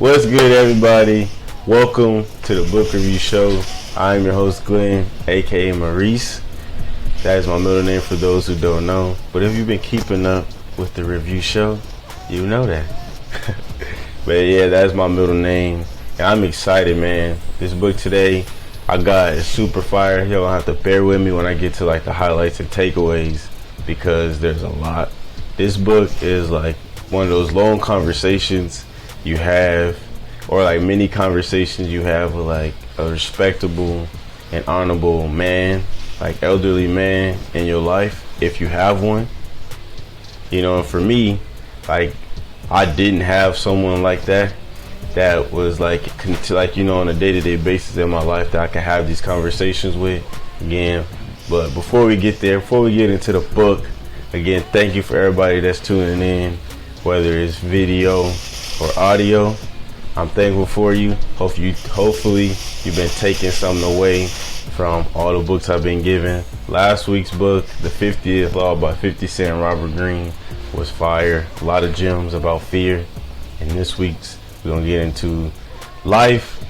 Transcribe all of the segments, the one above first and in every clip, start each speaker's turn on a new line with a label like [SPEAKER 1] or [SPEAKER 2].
[SPEAKER 1] What's good, everybody? Welcome to the book review show. I'm your host, Glenn, aka Maurice. That is my middle name for those who don't know. But if you've been keeping up with the review show, you know that. But yeah, that's my middle name. And I'm excited, man. This book today, I got is super fire. Y'all gonna have to bear with me when I get to like the highlights and takeaways because there's a lot. This book is like one of those long conversations you have, or like many conversations you have with like a respectable and honorable man, like elderly man in your life, if you have one. You know, and for me, like I didn't have someone like that was like on a day-to-day basis in my life that I could have these conversations with again. But before we get into the book, again, thank you for everybody that's tuning in, whether it's video or audio. I'm thankful for you. Hopefully you've been taking something away from all the books I've been giving. Last week's book, The 50th Law by 50 Cent and Robert Greene, was fire. A lot of gems about fear. And this week's, we're going to get into life,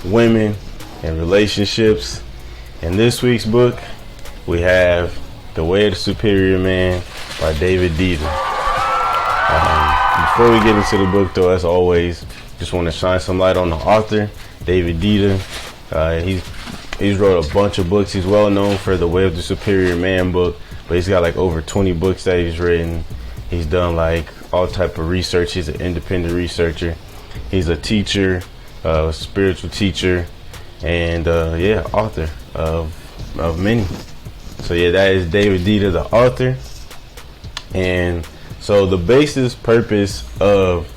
[SPEAKER 1] women, and relationships. In this week's book, we have The Way of the Superior Man by Deida. Before we get into the book, though, as always, just want to shine some light on the author, Deida. He's wrote a bunch of books. He's well known for the Way of the Superior Man book, but he's got like over 20 books that he's written. He's done like all type of research. He's an independent researcher. He's a teacher, a spiritual teacher, and author of many. So yeah, that is Deida, the author. And so the purpose of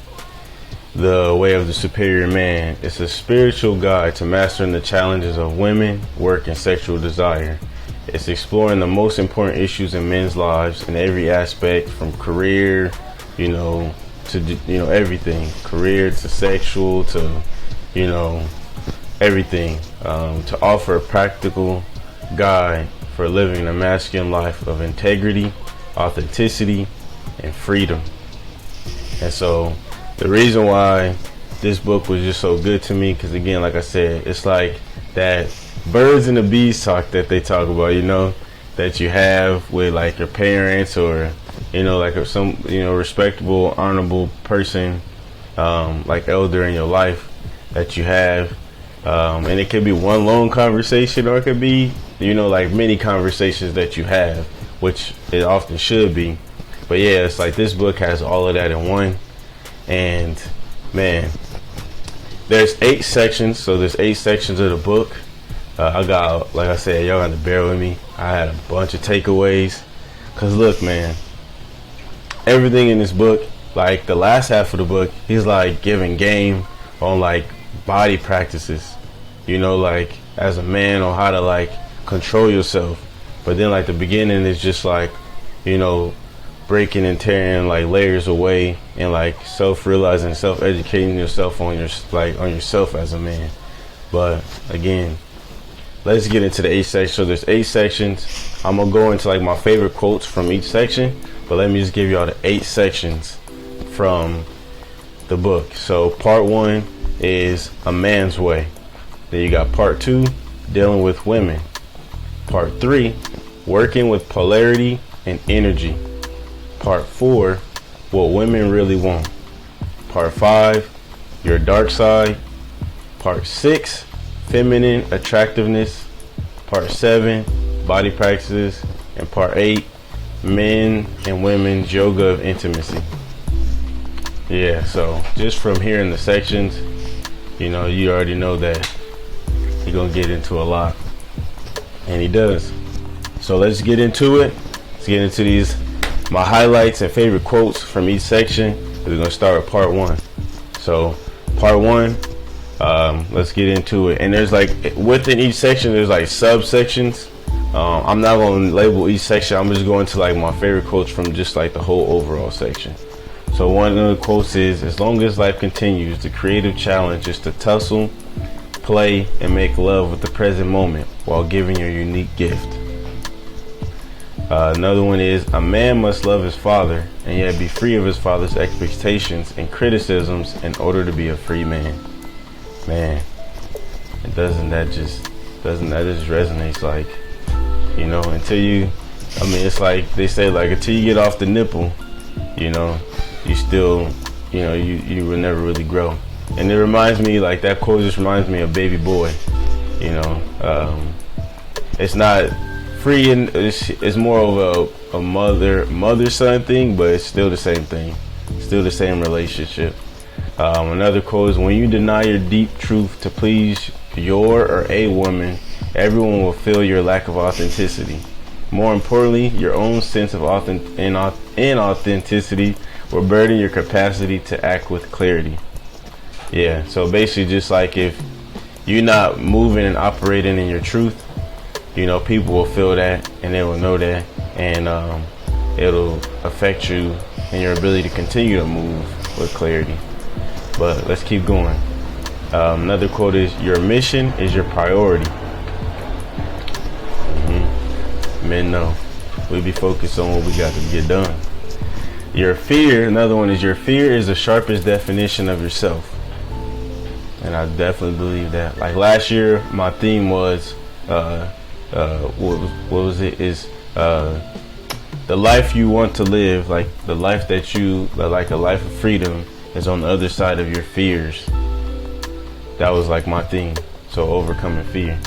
[SPEAKER 1] The Way of the Superior Man is a spiritual guide to mastering the challenges of women, work, and sexual desire. It's exploring the most important issues in men's lives in every aspect, from career, to everything, career to sexual to, everything, to offer a practical guide for living a masculine life of integrity, authenticity, and freedom. And so the reason why this book was just so good to me, because again, like I said, it's like that birds and the bees talk that they talk about, that you have with like your parents or, like some, respectable, honorable person, like elder in your life that you have. And it could be one long conversation, or it could be, like many conversations that you have, which it often should be. But yeah, it's like this book has all of that in one. And man, there's 8 sections. So there's 8 sections of the book. I got, like I said, y'all got to bear with me. I had a bunch of takeaways. Cause look, man, everything in this book, like the last half of the book, he's like giving game on like body practices, like as a man, on how to like control yourself. But then like the beginning is just like, breaking and tearing like layers away and like self-realizing, self-educating yourself on yourself as a man. But again, let's get into the 8 sections. So there's 8 sections. I'm gonna go into like my favorite quotes from each section, but let me just give y'all the 8 sections from the book. So part 1 is a man's way. Then you got part 2, dealing with women. Part 3, working with polarity and energy. Part 4, what women really want. Part 5, your dark side. Part 6, feminine attractiveness. Part 7, body practices. And part 8, men and women's yoga of intimacy. Yeah, so just from here in the sections, you already know that he's gonna get into a lot, and he does. So let's get into it. Let's get into my highlights and favorite quotes from each section. We're gonna start with part 1. So part 1, let's get into it. And there's like within each section there's like subsections. I'm not gonna label each section. I'm just going to like my favorite quotes from just like the whole overall section. So one of the quotes is, as long as life continues, the creative challenge is to tussle, play, and make love with the present moment while giving your unique gift. Another one is, a man must love his father and yet be free of his father's expectations and criticisms in order to be a free man. Man, that just resonates, like, until you, it's like they say, like, until you get off the nipple, you still, you will never really grow. And it reminds me, like, that quote just reminds me of Baby Boy. It's not free, and it's more of a mother son thing, but it's still the same thing, still the same relationship. Another quote is, when you deny your deep truth to please your or a woman, everyone will feel your lack of authenticity. More importantly, your own sense of inauthenticity will burden your capacity to act with clarity. Yeah, so basically, just like if you're not moving and operating in your truth, people will feel that, and they will know that, and it'll affect you and your ability to continue to move with clarity. But let's keep going. Another quote is, your mission is your priority. Men know we be focused on what we got to get done. Another one is, your fear is the sharpest definition of yourself. And I definitely believe that. Like last year, my theme was, what was it? Is the life you want to live, like the life like a life of freedom, is on the other side of your fears. That was like my theme. So overcoming fear,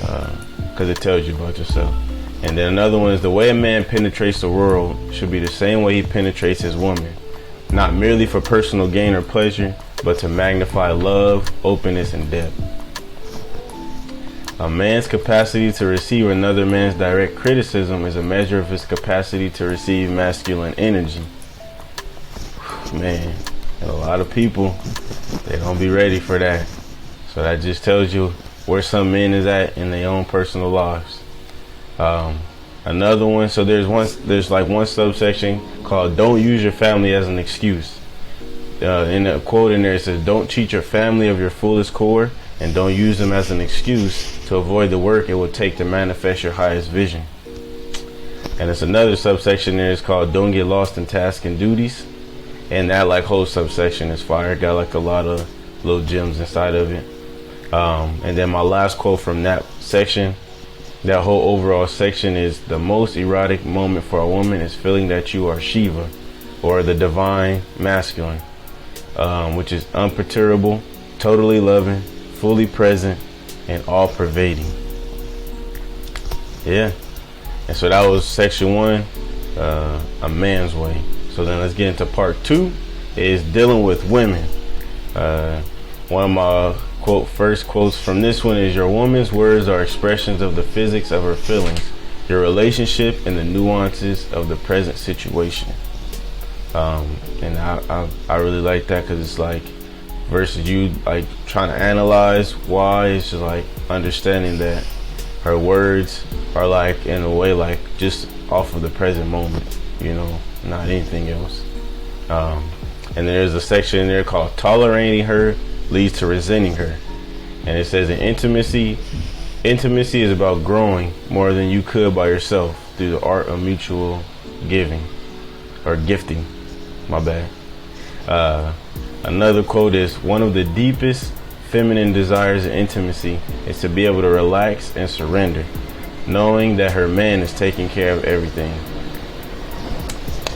[SPEAKER 1] because it tells you about yourself. And then another one is, the way a man penetrates the world should be the same way he penetrates his woman, not merely for personal gain or pleasure, but to magnify love, openness, and depth. A man's capacity to receive another man's direct criticism is a measure of his capacity to receive masculine energy. Man, and a lot of people, they don't be ready for that. So that just tells you where some men is at in their own personal lives. Another one, so there's like one subsection called, don't use your family as an excuse. In a quote in there, it says, don't cheat your family of your fullest core, and don't use them as an excuse to avoid the work it will take to manifest your highest vision. And it's another subsection there, it's called, don't get lost in tasks and duties. And that like whole subsection is fire. Got like a lot of little gems inside of it. And then my last quote from that section, that whole overall section, is, the most erotic moment for a woman is feeling that you are Shiva, or the divine masculine, which is unperturbable, totally loving, fully present, and all pervading. Yeah. And so that was section 1, a man's way. So then let's get into part 2, is dealing with women. One of my first quotes from this one is, your woman's words are expressions of the physics of her feelings, your relationship, and the nuances of the present situation. And I really like that, because it's like, versus you like trying to analyze why, it's just like understanding that her words are like, in a way, like just off of the present moment, not anything else. And there's a section in there called, tolerating her leads to resenting her. And it says, in intimacy is about growing more than you could by yourself through the art of mutual giving, or gifting, my bad. Another quote is, one of the deepest feminine desires in intimacy is to be able to relax and surrender, knowing that her man is taking care of everything.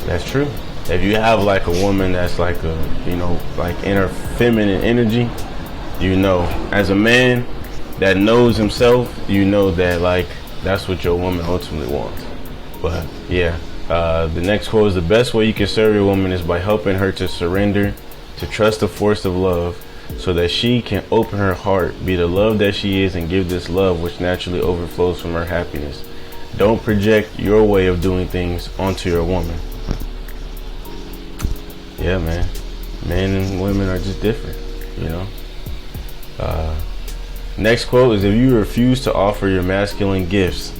[SPEAKER 1] That's true. If you have like a woman that's like like in her feminine energy, as a man that knows himself, that like that's what your woman ultimately wants. But yeah, the next quote is, the best way you can serve your woman is by helping her to surrender, to trust the force of love, so that she can open her heart, be the love that she is, and give this love which naturally overflows from her happiness. Don't project your way of doing things onto your woman. Yeah, man. Men and women are just different, Next quote is, if you refuse to offer your masculine gifts,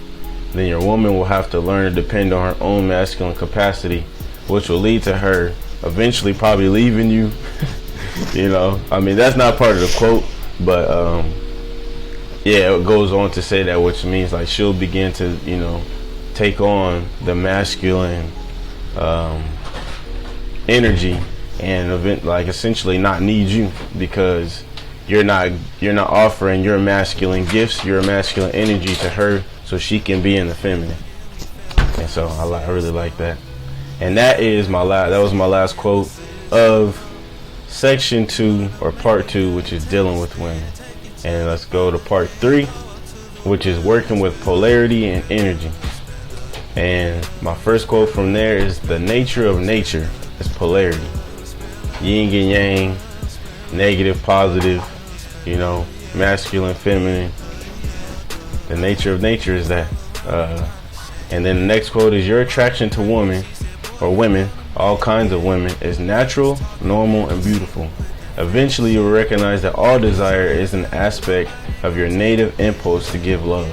[SPEAKER 1] then your woman will have to learn to depend on her own masculine capacity, which will lead to her eventually probably leaving you. That's not part of the quote, but yeah, it goes on to say that, which means like she'll begin to, take on the masculine energy and essentially not need you, because you're not offering your masculine gifts, your masculine energy to her, so she can be in the feminine. And so I really like that. And that was my last quote of section 2, or part 2, which is dealing with women. And let's go to part 3, which is working with polarity and energy. And my first quote from there is, the nature of nature is polarity. Yin and yang, negative, positive, masculine, feminine. The nature of nature is that. And then the next quote is, your attraction to women, all kinds of women, is natural, normal, and beautiful. Eventually you will recognize that all desire is an aspect of your native impulse to give love.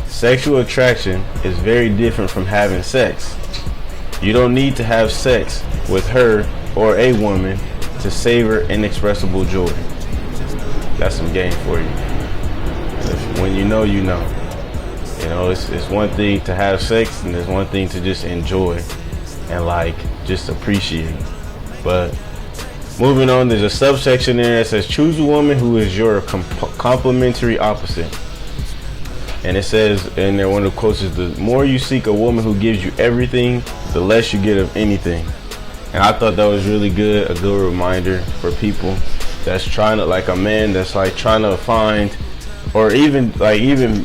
[SPEAKER 1] Sexual attraction is very different from having sex. You don't need to have sex with her or a woman to savor inexpressible joy. That's some game for you. When you know, you know. It's one thing to have sex, and it's one thing to just enjoy and just appreciate. But moving on, there's a subsection there that says, choose a woman who is your complementary opposite. And it says in there, one of the quotes is, the more you seek a woman who gives you everything, the less you get of anything. And I thought that was really good, a good reminder for people that's trying to, a man that's trying to find, or even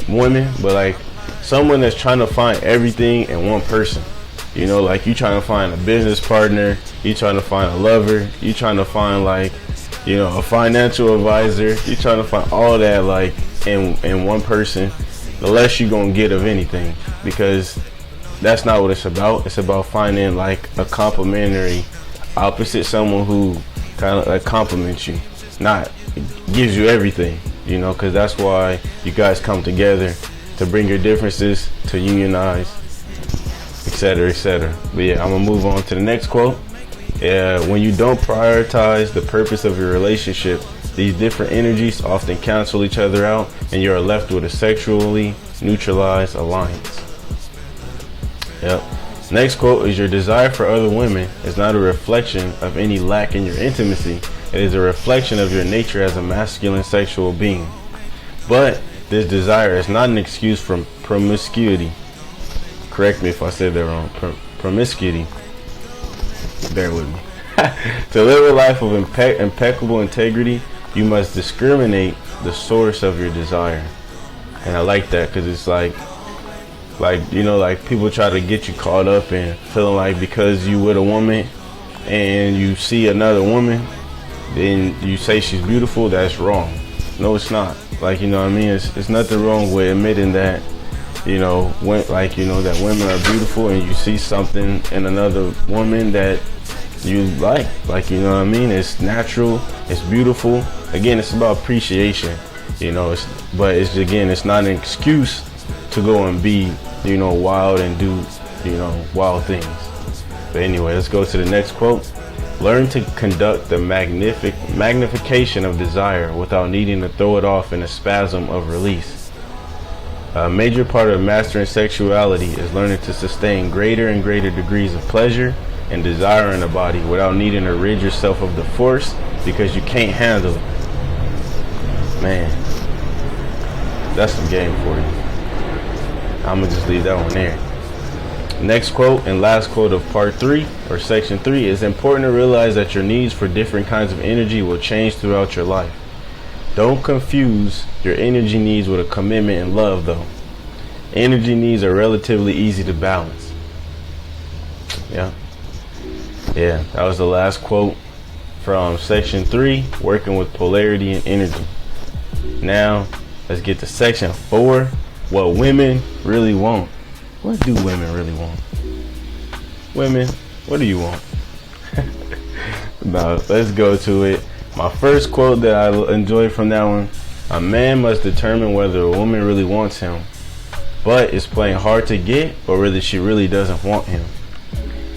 [SPEAKER 1] women, but someone that's trying to find everything in one person. You trying to find a business partner, you trying to find a lover, you trying to find a financial advisor, you trying to find all that in one person. The less you gonna get of anything, because that's not what it's about. It's about finding a complementary opposite, someone who kind of complements you, not gives you everything, because that's why you guys come together, to bring your differences, to unionize, etc., etc. But yeah, I'm gonna move on to the next quote. When you don't prioritize the purpose of your relationship, these different energies often cancel each other out, and you are left with a sexually neutralized alliance. Yep. Next quote is, your desire for other women is not a reflection of any lack in your intimacy. It is a reflection of your nature as a masculine sexual being. But this desire is not an excuse for promiscuity. Correct me if I said that wrong. Promiscuity. Bear with me. To live a life of impeccable integrity, you must discriminate the source of your desire. And I like that, because it's people try to get you caught up in feeling because you with a woman and you see another woman, then you say she's beautiful. That's wrong. No, it's not. It's nothing wrong with admitting that, that women are beautiful, and you see something in another woman that you like, it's natural, it's beautiful. Again, it's about appreciation, it's not an excuse to go and be, wild and do, wild things. But anyway, let's go to the next quote. Learn to conduct the magnification of desire without needing to throw it off in a spasm of release. A major part of mastering sexuality is learning to sustain greater and greater degrees of pleasure and desire in the body without needing to rid yourself of the force because you can't handle it. Man, that's some game for you. I'm gonna just leave that one there. Next quote and last quote of part 3, or section 3, is important to realize that your needs for different kinds of energy will change throughout your life. Don't confuse your energy needs with a commitment and love, though. Energy needs are relatively easy to balance. Yeah, that was the last quote from section 3, working with polarity and energy. Now, let's get to section 4, what women really want. What do women really want? Women, what do you want? Now, let's go to it. My first quote that I enjoyed from that one: a man must determine whether a woman really wants him, but is playing hard to get, or whether she really doesn't want him.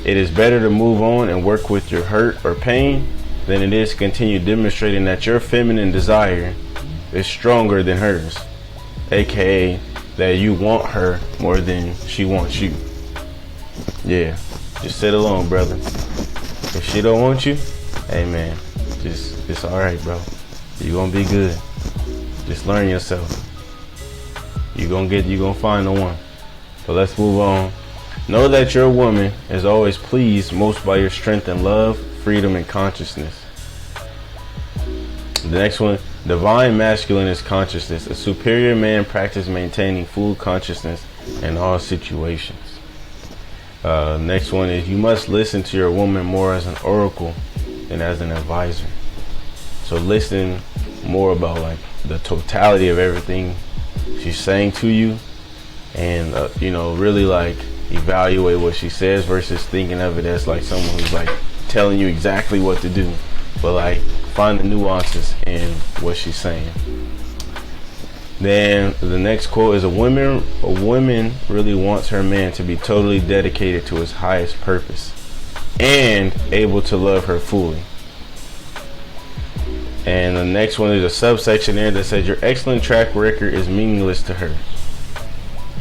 [SPEAKER 1] It is better to move on and work with your hurt or pain than it is to continue demonstrating that your feminine desire is stronger than hers, aka that you want her more than she wants you. Yeah, just sit alone, brother. If she don't want you, hey man, it's alright, bro. You gonna be good. Just learn yourself. You gonna find the one. So let's move on. Know that your woman is always pleased most by your strength and love, freedom and consciousness. The next one, divine masculine is consciousness. A superior man practices maintaining full consciousness in all situations. Next one is you must listen to your woman more as an oracle than as an advisor. So listen more about like the totality of everything she's saying to you, and really like evaluate what she says versus thinking of it as like someone who's like telling you exactly what to do, but like find the nuances in what she's saying. Then the next quote is a woman really wants her man to be totally dedicated to his highest purpose and able to love her fully. And the next one is a subsection there that says your excellent track record is meaningless to her.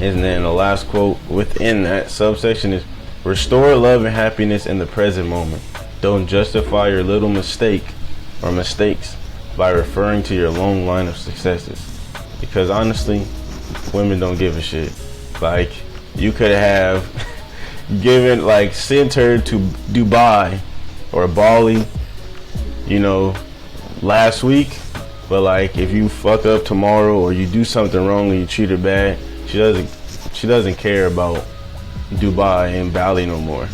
[SPEAKER 1] And then the last quote within that subsection is restore love and happiness in the present moment. Don't justify your little mistake or mistakes by referring to your long line of successes. Because honestly, women don't give a shit. Like, you could have sent her to Dubai or Bali, last week, but like if you fuck up tomorrow or you do something wrong and you treat her bad, she doesn't care about Dubai and Bali no more.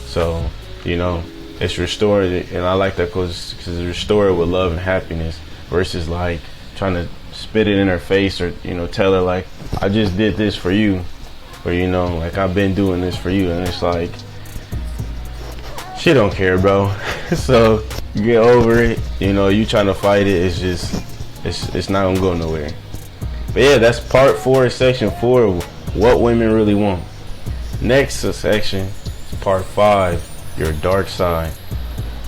[SPEAKER 1] So it's restored, and I like that because it's restored with love and happiness versus like trying to spit it in her face or tell her like I just did this for you, or like I've been doing this for you, and it's like she don't care, bro. So get over it. You trying to fight it, it's not gonna go nowhere. But yeah, that's part 4, section 4 of what women really want. Next section is part 5, your dark side.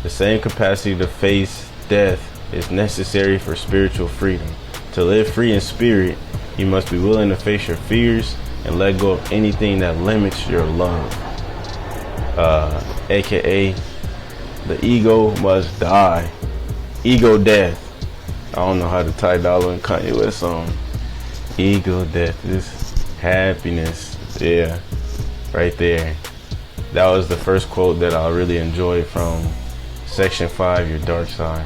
[SPEAKER 1] The same capacity to face death is necessary for spiritual freedom. To live free in spirit, you must be willing to face your fears and let go of anything that limits your love. AKA the ego must die. Ego death. I don't know how to tie Dollar and Kanye West song. Ego death is happiness. Yeah, right there. That was the first quote that I really enjoyed from section 5, your dark side.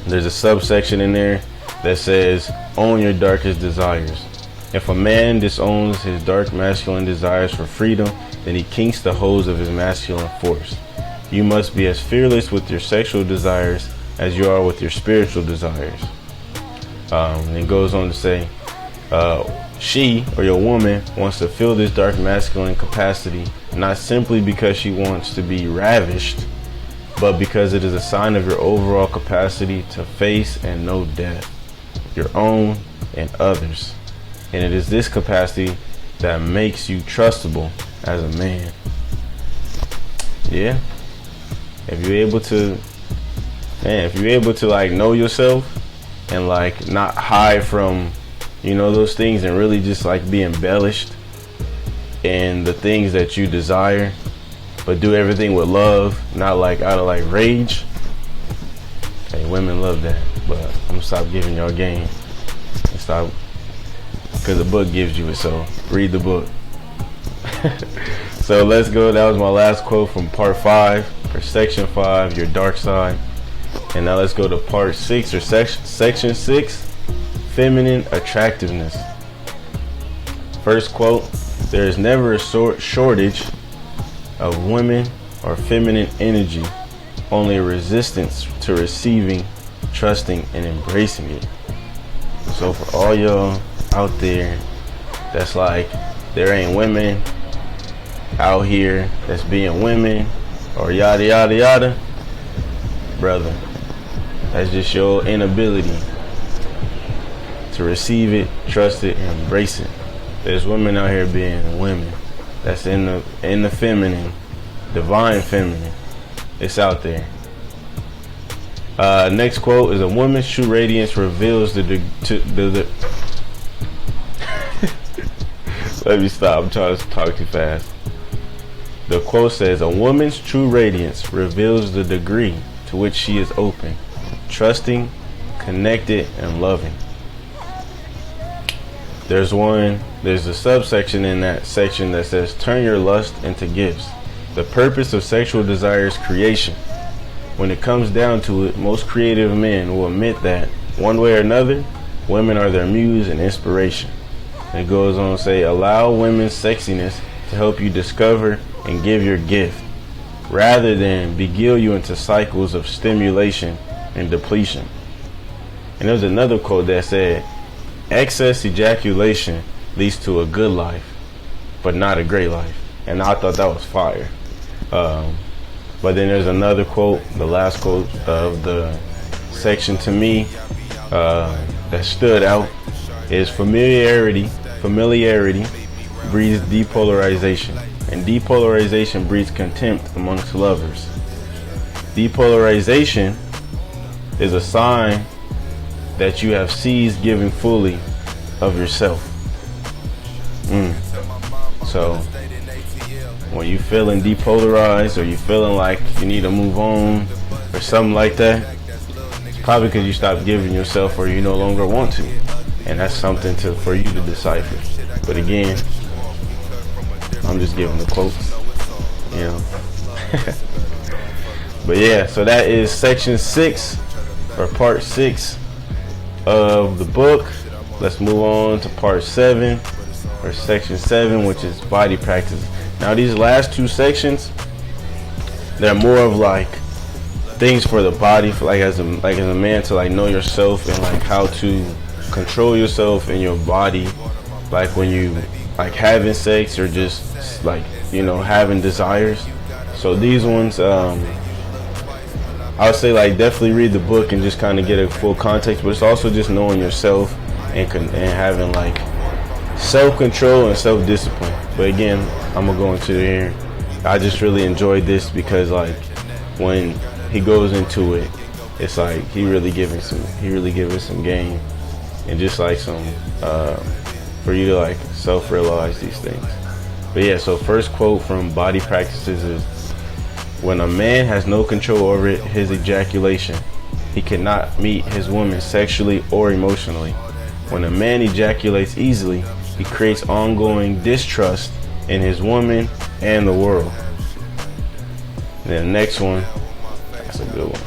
[SPEAKER 1] There's a subsection in there that says own your darkest desires. If a man disowns his dark masculine desires for freedom, then he kinks the hose of his masculine force. You must be as fearless with your sexual desires as you are with your spiritual desires. And it goes on to say, she or your woman wants to feel this dark masculine capacity, not simply because she wants to be ravished, but because it is a sign of your overall capacity to face and know death, your own and others. And it is this capacity that makes you trustable as a man. Yeah. If you're able to like know yourself and like not hide from those things and really just like be embellished in the things that you desire, but do everything with love, not like out of like rage. Hey, women love that, but I'm gonna stop giving y'all game and stop, because the book gives you it. So read the book. So let's go. That was my last quote from part 5 or section 5, your dark side. And now let's go to part 6 or section 6, feminine attractiveness. First quote, there is never a shortage of women or feminine energy, only a resistance to receiving, trusting, and embracing it. So for all y'all out there that's like, there ain't women out here that's being women or yada yada yada, brother, that's just your inability to receive it, trust it, and embrace it. There's women out here being women. That's in the feminine, divine feminine. It's out there. Next quote is a woman's true radiance reveals the Let me stop. I'm trying to talk too fast. The quote says, "A woman's true radiance reveals the degree to which she is open, trusting, connected, and loving." There's a subsection in that section that says, "Turn your lust into gifts." The purpose of sexual desire is creation. When it comes down to it, most creative men will admit that, one way or another, women are their muse and inspiration. It goes on to say, "Allow women's sexiness to help you discover and give your gift, rather than beguile you into cycles of stimulation and depletion." And there's another quote that said, "Excess ejaculation leads to a good life, but not a great life." And I thought that was fire. But then there's another quote, the last quote of the section to me, that stood out is, familiarity breeds depolarization, and depolarization breeds contempt amongst lovers. Depolarization is a sign that you have ceased giving fully of yourself. So when you feeling depolarized, or you feeling like you need to move on or something like that, it's probably because you stopped giving yourself, or you no longer want to. And that's something for you to decipher. But again, I'm just giving the quotes, you know. But yeah, so that is section 6, or part 6 of the book. Let's move on to part 7, or section 7, which is body practices. Now these last two sections, they're more of like things for the body, for like as a man, to like know yourself and like how to control yourself in your body, like when you like having sex, or just like, you know, having desires. So these ones, I would say like definitely read the book and just kind of get a full context, but it's also just knowing yourself and having like self-control and self-discipline. But again, I'm gonna go into here. I just really enjoyed this because like when he goes into it, it's like he really giving some game, and just like some for you to like self-realize these things. But yeah, so first quote from Body Practices is, "When a man has no control over his ejaculation, he cannot meet his woman sexually or emotionally. When a man ejaculates easily, he creates ongoing distrust in his woman and the world." And then the next one, that's a good one.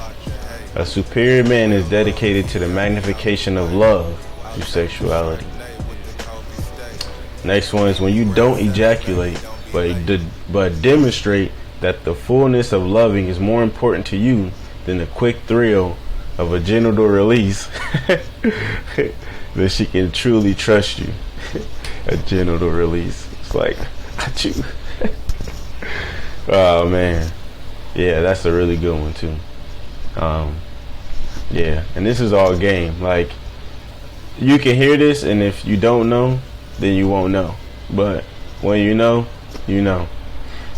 [SPEAKER 1] "A superior man is dedicated to the magnification of love through sexuality." Next one is, "When you don't ejaculate, but demonstrate that the fullness of loving is more important to you than the quick thrill of a genital release, then she can truly trust you." A genital release. It's like, got you. Oh man. Yeah, that's a really good one too. Yeah, and this is all game. Like, you can hear this, and if you don't know, then you won't know. But when you know, you know.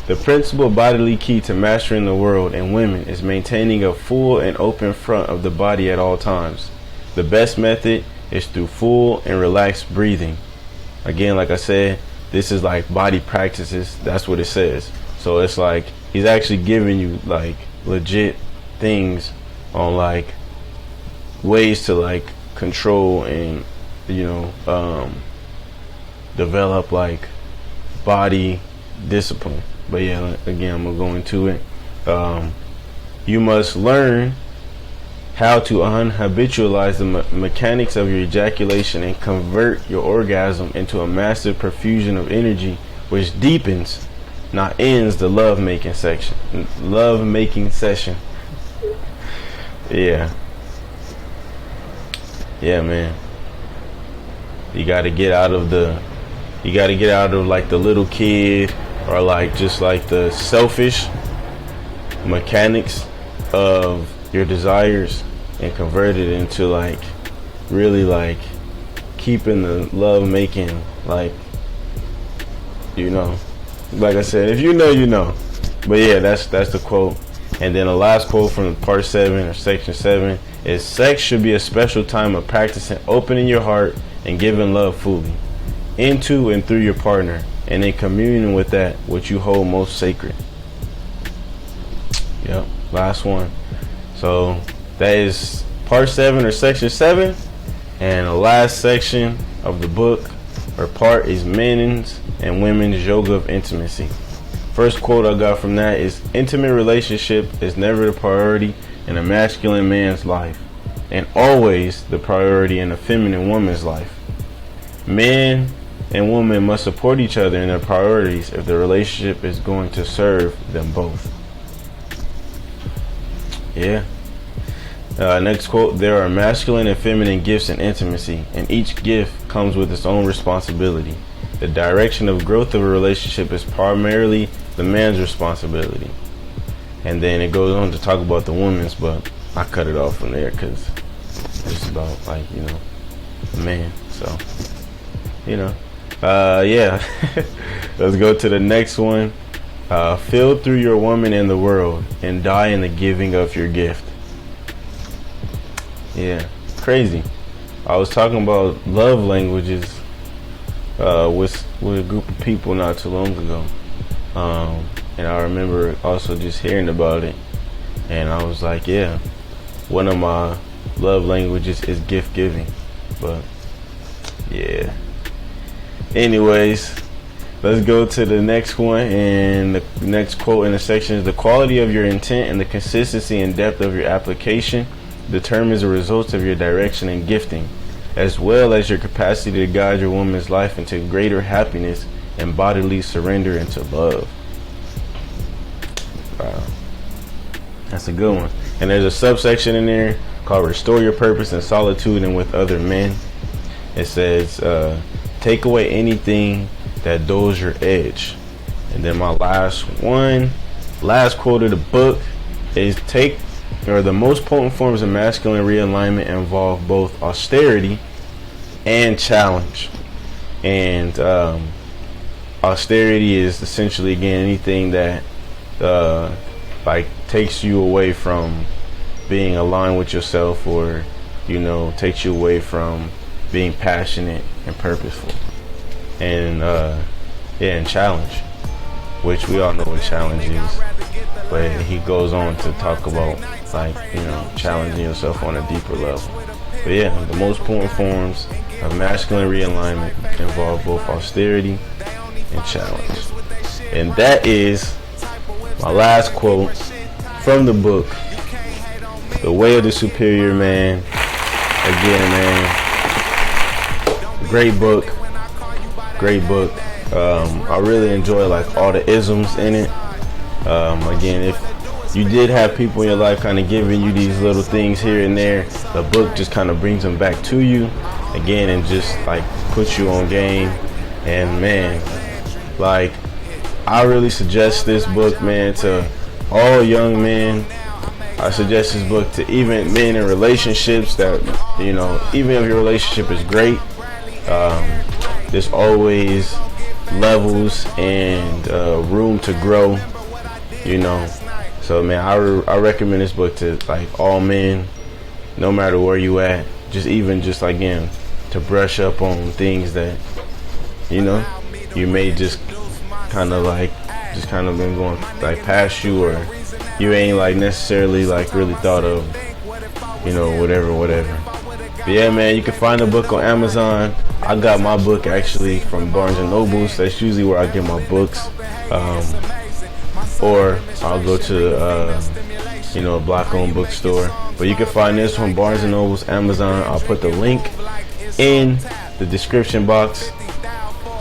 [SPEAKER 1] "The principal bodily key to mastering the world and women is maintaining a full and open front of the body at all times. The best method is through full and relaxed breathing." Again, like I said, this is like body practices. That's what it says. So it's like he's actually giving you like legit things on like ways to like control and, you know, develop like body discipline. But yeah, again, I'm gonna go into it. "You must learn how to unhabitualize the mechanics of your ejaculation and convert your orgasm into a massive profusion of energy, which deepens, not ends, the love-making session. Yeah. Yeah, man. You gotta get out of like the little kid, or like just like the selfish mechanics of your desires, and convert it into like really like keeping the love making, like, you know, like I said, if you know, you know. But yeah, that's the quote. And then the last quote from part 7, or section 7, is, "Sex should be a special time of practicing opening your heart and giving love fully. into and through your partner, and in communion with that which you hold most sacred. Yep, last one. So that is part 7 or section 7, and the last section of the book or part is men's and women's yoga of intimacy. First quote I got from that is, intimate relationship is never the priority in a masculine man's life, and always the priority in a feminine woman's life. Men and women must support each other in their priorities if the relationship is going to serve them both. Yeah. Next quote, there are masculine and feminine gifts in intimacy, and each gift comes with its own responsibility. The direction of growth of a relationship is primarily the man's responsibility. And then it goes on to talk about the women's, but I cut it off from there because it's about, like, you know, the man. So, you know, yeah. Let's go to the next one. Fill through your woman in the world and die in the giving of your gift. Yeah, crazy. I was talking about love languages with a group of people not too long ago, and I remember also just hearing about it, and I was like, yeah, one of my love languages is gift giving. But yeah, anyways, let's go to the next one, and the next quote in the section is, the quality of your intent and the consistency and depth of your application determines the results of your direction and gifting, as well as your capacity to guide your woman's life into greater happiness and bodily surrender into love. Wow, that's a good one. And there's a subsection in there called restore your purpose in solitude and with other men. It says, take away anything that dulls your edge. And then my last quote of the book is, the most potent forms of masculine realignment involve both austerity and challenge. And austerity is essentially, again, anything that like takes you away from being aligned with yourself, or, you know, takes you away from being passionate and purposeful. And and challenge, which we all know what challenge is, but he goes on to talk about, like, you know, challenging yourself on a deeper level. But yeah, the most potent forms of masculine realignment involve both austerity and challenge. And that is my last quote from the book, The Way of the Superior Man. Again, man, great book. I really enjoy, like, all the isms in it. Again, if you did have people in your life kind of giving you these little things here and there, the book just kind of brings them back to you again and just, like, puts you on game. And man, like, I really suggest this book, man, to all young men. I suggest this book to even men in relationships that, you know, even if your relationship is great, there's always levels and room to grow, you know. So man, I recommend this book to, like, all men, no matter where you at, just again, to brush up on things that, you know, you may just kind of been going, like, past you, or you ain't, like, necessarily, like, really thought of, you know, whatever. But yeah, man, you can find the book on Amazon. I got my book actually from Barnes and Nobles. That's usually where I get my books. Or I'll go to you know, a black-owned bookstore. But you can find this from Barnes and Nobles, Amazon. I'll put the link in the description box.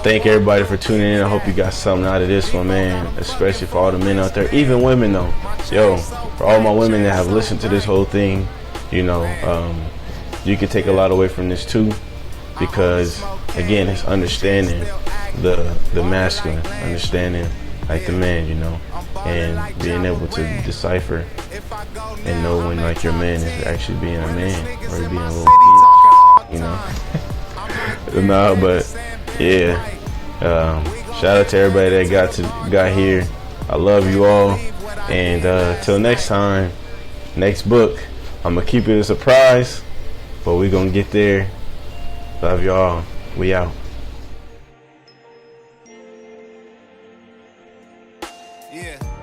[SPEAKER 1] Thank everybody for tuning in. I hope you got something out of this one, man. Especially for all the men out there, even women though. Yo, for all my women that have listened to this whole thing, you know, you can take a lot away from this too, because again, it's understanding the masculine, understanding, like, the man, you know, and being able to decipher and know when, like, your man is actually being a man or being a little bitch, you know. No, but yeah, shout out to everybody that got here. I love you all, and till next time, next book, I'm gonna keep it a surprise, but we gonna get there. Love y'all. We out.
[SPEAKER 2] Yeah.